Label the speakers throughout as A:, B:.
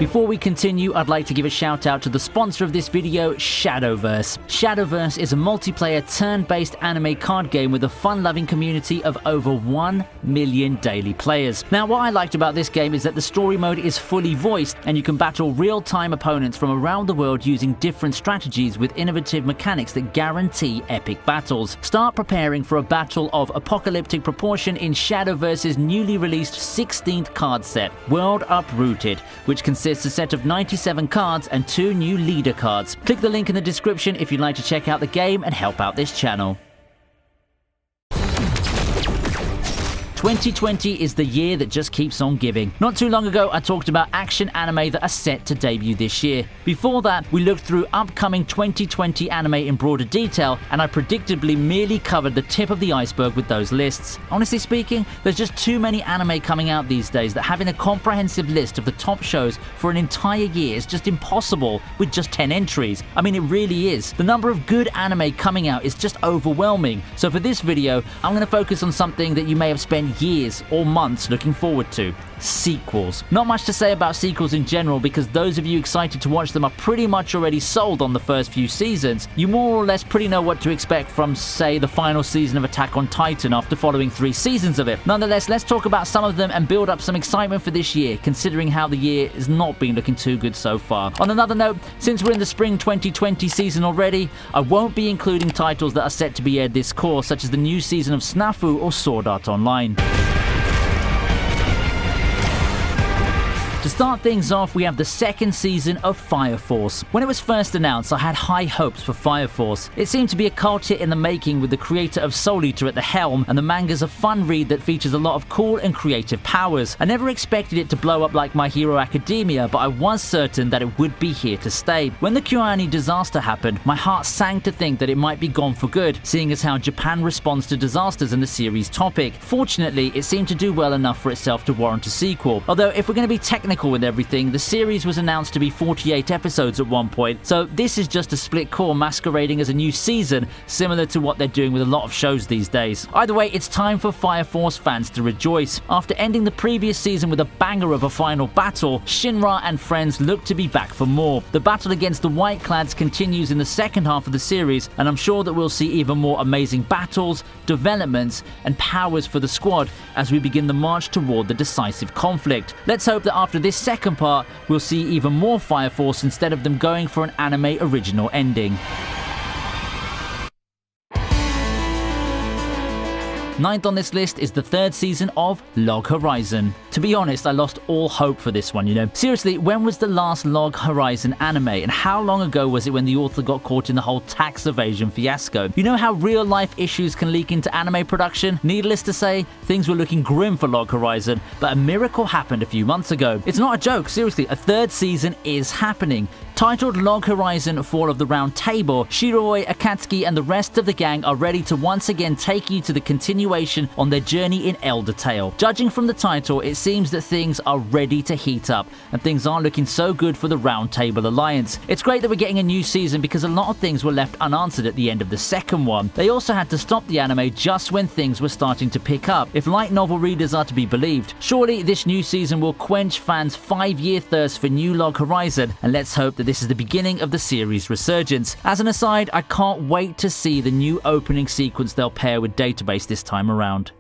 A: Before we continue, I'd like to give a shout out to the sponsor of this video, Shadowverse. Shadowverse is a multiplayer turn-based anime card game with a fun-loving community of over 1 million daily players. Now, what I liked about this game is that the story mode is fully voiced and you can battle real-time opponents from around the world using different strategies with innovative mechanics that guarantee epic battles. Start preparing for a battle of apocalyptic proportion in Shadowverse's newly released 16th card set, World Uprooted, which consists of a set of 97 cards and 2 new leader cards. Click the link in the description if you'd like to check out the game and help out this channel. 2020 is the year that just keeps on giving. Not too long ago, I talked about action anime that are set to debut this year. Before that, we looked through upcoming 2020 anime in broader detail, and I predictably merely covered the tip of the iceberg with those lists. Honestly speaking, there's just too many anime coming out these days that having a comprehensive list of the top shows for an entire year is just impossible with just 10 entries. I mean, it really is. The number of good anime coming out is just overwhelming. So for this video, I'm going to focus on something that you may have spent years or months looking forward to: sequels. Not much to say about sequels in general because those of you excited to watch them are pretty much already sold on the first few seasons. You more or less pretty know what to expect from, say, the final season of Attack on Titan after following 3 seasons of it. Nonetheless, let's talk about some of them and build up some excitement for this year, considering how the year has not been looking too good so far. On another note, since we're in the spring 2020 season already, I won't be including titles that are set to be aired this course, such as the new season of Snafu or Sword Art Online. To start things off, we have the 2nd season of Fire Force. When it was first announced, I had high hopes for Fire Force. It seemed to be a cult hit in the making with the creator of Soul Eater at the helm, and the manga's a fun read that features a lot of cool and creative powers. I never expected it to blow up like My Hero Academia, but I was certain that it would be here to stay. When the Kyoani disaster happened, my heart sank to think that it might be gone for good, seeing as how Japan responds to disasters in the series topic. Fortunately, it seemed to do well enough for itself to warrant a sequel. Although, if we're going to be technical with everything, the series was announced to be 48 episodes at one point, so this is just a split core masquerading as a new season, similar to what they're doing with a lot of shows these days. Either way, it's time for Fire Force fans to rejoice. After ending the previous season with a banger of a final battle, Shinra and friends look to be back for more. The battle against the White Clads continues in the second half of the series, and I'm sure that we'll see even more amazing battles, developments, and powers for the squad as we begin the march toward the decisive conflict. Let's hope that after this second part, we'll see even more Fire Force instead of them going for an anime original ending. 9th on this list is the 3rd season of Log Horizon. To be honest, I lost all hope for this one, you know. Seriously, when was the last Log Horizon anime, and how long ago was it when the author got caught in the whole tax evasion fiasco? You know how real life issues can leak into anime production? Needless to say, things were looking grim for Log Horizon, but a miracle happened a few months ago. It's not a joke, seriously, a 3rd season is happening. Titled Log Horizon Fall of the Round Table, Shiroi, Akatsuki, and the rest of the gang are ready to once again take you to the continuation on their journey in Elder Tale. Judging from the title, it seems that things are ready to heat up, and things aren't looking so good for the Round Table Alliance. It's great that we're getting a new season because a lot of things were left unanswered at the end of the second one. They also had to stop the anime just when things were starting to pick up, if light novel readers are to be believed. Surely this new season will quench fans' 5-year thirst for new Log Horizon, and let's hope that this is the beginning of the series' resurgence. As an aside, I can't wait to see the new opening sequence they'll pair with Database this time around.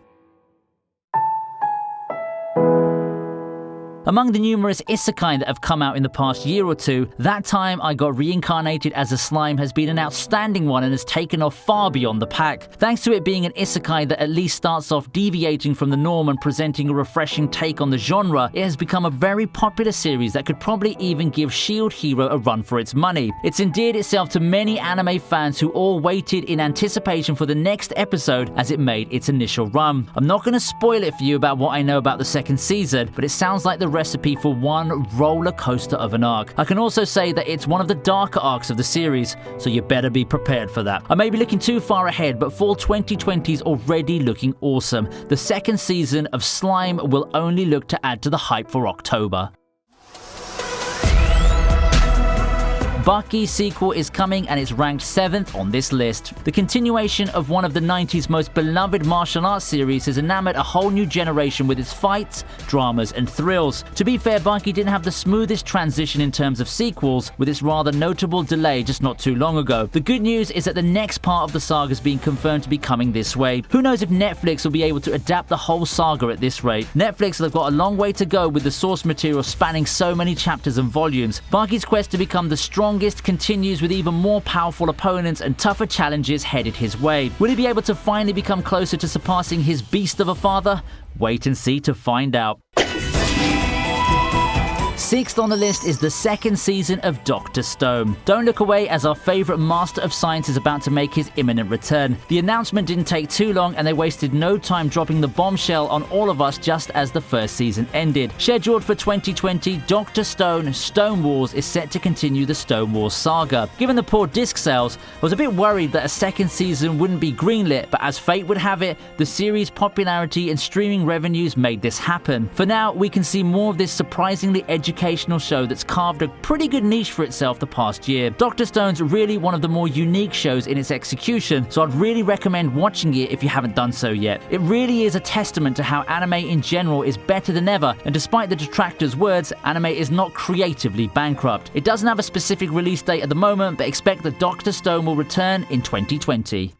A: Among the numerous isekai that have come out in the past year or two, That Time I Got Reincarnated as a Slime has been an outstanding one and has taken off far beyond the pack. Thanks to it being an isekai that at least starts off deviating from the norm and presenting a refreshing take on the genre, it has become a very popular series that could probably even give Shield Hero a run for its money. It's endeared itself to many anime fans who all waited in anticipation for the next episode as it made its initial run. I'm not going to spoil it for you about what I know about the 2nd season, but it sounds like the recipe for one roller coaster of an arc. I can also say that it's one of the darker arcs of the series, so you better be prepared for that. I may be looking too far ahead, but fall 2020 is already looking awesome. The 2nd season of Slime will only look to add to the hype for October. Bucky sequel is coming and it's ranked 7th on this list. The continuation of one of the 90s most beloved martial arts series has enamored a whole new generation with its fights, dramas, and thrills. To be fair, Bucky didn't have the smoothest transition in terms of sequels, with its rather notable delay just not too long ago. The good news is that the next part of the saga is being confirmed to be coming this way. Who knows if Netflix will be able to adapt the whole saga at this rate. Netflix have got a long way to go with the source material spanning so many chapters and volumes. Bucky's quest to become the strongest continues with even more powerful opponents and tougher challenges headed his way. Will he be able to finally become closer to surpassing his beast of a father? Wait and see to find out. 6th on the list is the second season of Dr. Stone. Don't look away as our favourite master of science is about to make his imminent return. The announcement didn't take too long and they wasted no time dropping the bombshell on all of us just as the first season ended. Scheduled for 2020, Dr. Stone, Stone Wars is set to continue the Stone Wars saga. Given the poor disc sales, I was a bit worried that a second season wouldn't be greenlit, but as fate would have it, the series' popularity and streaming revenues made this happen. For now, we can see more of this surprisingly educational show that's carved a pretty good niche for itself the past year. Dr. Stone's really one of the more unique shows in its execution, so I'd really recommend watching it if you haven't done so yet. It really is a testament to how anime in general is better than ever, and despite the detractors' words, anime is not creatively bankrupt. It doesn't have a specific release date at the moment, but expect that Dr. Stone will return in 2020.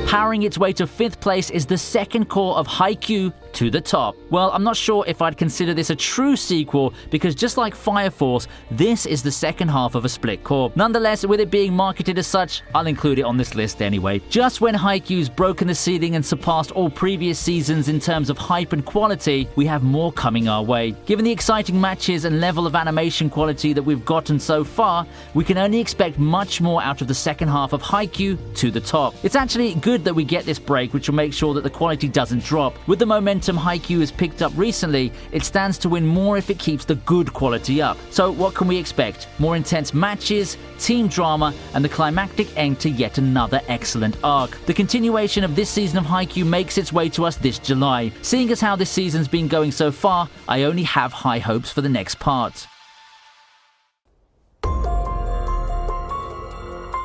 A: Powering its way to 5th place is the second core of Haikyuu to the top. Well, I'm not sure if I'd consider this a true sequel because just like Fire Force, this is the second half of a split core. Nonetheless, with it being marketed as such, I'll include it on this list anyway. Just when Haikyuu's broken the ceiling and surpassed all previous seasons in terms of hype and quality, we have more coming our way. Given the exciting matches and level of animation quality that we've gotten so far, we can only expect much more out of the second half of Haikyuu to the top. It's actually good that we get this break, which will make sure that the quality doesn't drop. With the momentum Haikyuu has picked up recently, it stands to win more if it keeps the good quality up. So what can we expect? More intense matches, team drama, and the climactic end to yet another excellent arc. The continuation of this season of Haikyuu makes its way to us this July. Seeing as how this season's been going so far, I only have high hopes for the next part.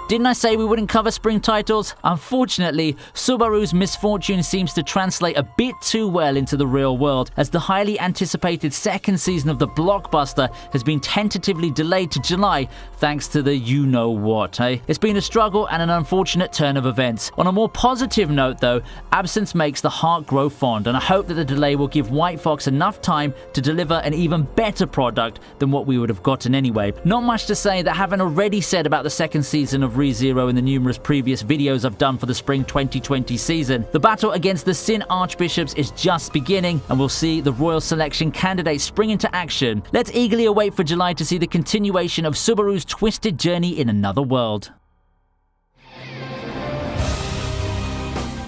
A: Didn't I say we wouldn't cover spring titles? Unfortunately, Subaru's misfortune seems to translate a bit too well into the real world, as the highly anticipated second season of the blockbuster has been tentatively delayed to July thanks to the you-know-what, eh? It's been a struggle and an unfortunate turn of events. On a more positive note though, absence makes the heart grow fond, and I hope that the delay will give White Fox enough time to deliver an even better product than what we would have gotten anyway. Not much to say that I haven't already said about the second season of ReZero in the numerous previous videos I've done for the spring 2020 season. The battle against the Sin Archbishops is just beginning, and we'll see the Royal Selection candidates spring into action. Let's eagerly await for July to see the continuation of Subaru's twisted journey in another world.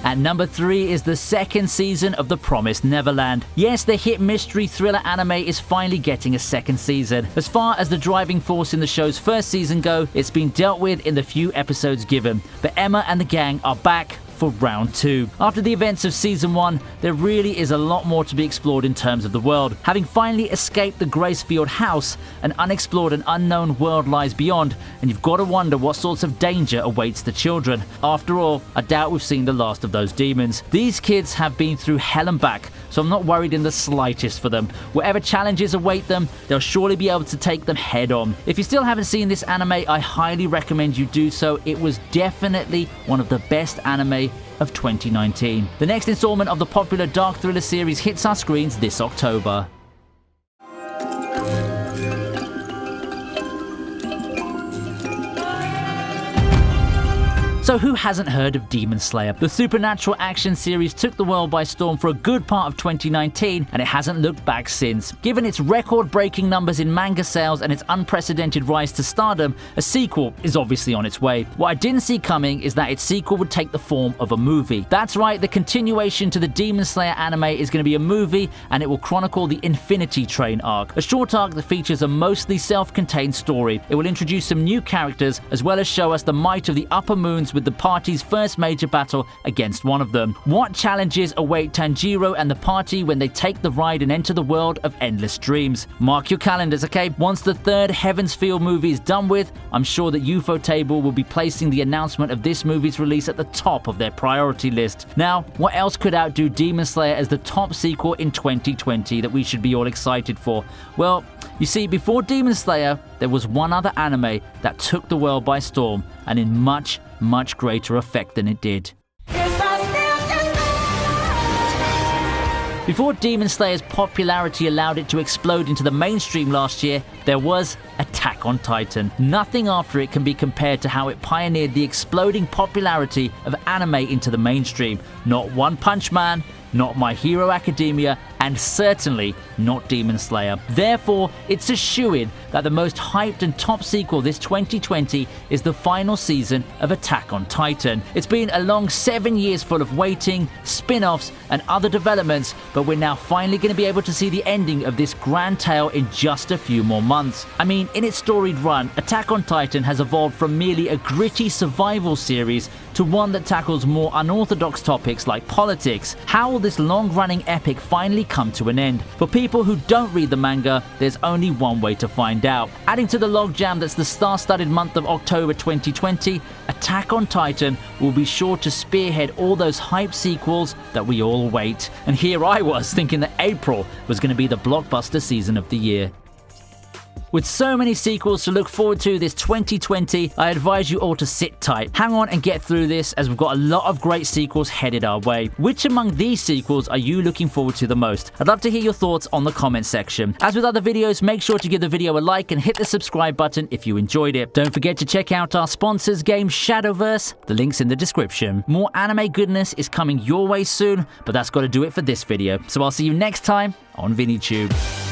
A: At number 3 is the second season of The Promised Neverland. Yes, the hit mystery thriller anime is finally getting a second season. As far as the driving force in the show's first season go, it's been dealt with in the few episodes given. But Emma and the gang are back for round 2. After the events of season 1, there really is a lot more to be explored in terms of the world. Having finally escaped the Gracefield house, an unexplored and unknown world lies beyond, and you've got to wonder what sorts of danger awaits the children. After all, I doubt we've seen the last of those demons. These kids have been through hell and back, so I'm not worried in the slightest for them. Whatever challenges await them, they'll surely be able to take them head on. If you still haven't seen this anime, I highly recommend you do so. It was definitely one of the best anime of 2019. The next installment of the popular dark thriller series hits our screens this October. So who hasn't heard of Demon Slayer? The supernatural action series took the world by storm for a good part of 2019, and it hasn't looked back since. Given its record-breaking numbers in manga sales and its unprecedented rise to stardom, a sequel is obviously on its way. What I didn't see coming is that its sequel would take the form of a movie. That's right, the continuation to the Demon Slayer anime is going to be a movie, and it will chronicle the Infinity Train arc, a short arc that features a mostly self-contained story. It will introduce some new characters, as well as show us the might of the upper moons with the party's first major battle against one of them. What challenges await Tanjiro and the party when they take the ride and enter the world of Endless Dreams? Mark your calendars, okay? Once the third Heaven's Feel movie is done with, I'm sure that Ufotable will be placing the announcement of this movie's release at the top of their priority list. Now, what else could outdo Demon Slayer as the top sequel in 2020 that we should be all excited for? Well, you see, before Demon Slayer, there was one other anime that took the world by storm, and in much, much greater effect than it did. Before Demon Slayer's popularity allowed it to explode into the mainstream last year, there was Attack on Titan. Nothing after it can be compared to how it pioneered the exploding popularity of anime into the mainstream. Not One Punch Man, not My Hero Academia, and certainly not Demon Slayer. Therefore, it's a shoo-in that the most hyped and top sequel this 2020 is the final season of Attack on Titan. It's been a long 7 years full of waiting, spin-offs, and other developments, but we're now finally going to be able to see the ending of this grand tale in just a few more months. I mean, in its storied run, Attack on Titan has evolved from merely a gritty survival series to one that tackles more unorthodox topics like politics. How will this long-running epic finally come to an end? For people who don't read the manga, there's only one way to find out. Adding to the logjam that's the star-studded month of October 2020, Attack on Titan will be sure to spearhead all those hype sequels that we all await. And here I was thinking that April was going to be the blockbuster season of the year. With so many sequels to look forward to this 2020, I advise you all to sit tight. Hang on and get through this, as we've got a lot of great sequels headed our way. Which among these sequels are you looking forward to the most? I'd love to hear your thoughts on the comment section. As with other videos, make sure to give the video a like and hit the subscribe button if you enjoyed it. Don't forget to check out our sponsors game Shadowverse. The link's in the description. More anime goodness is coming your way soon, but that's got to do it for this video. So I'll see you next time on ViniTube.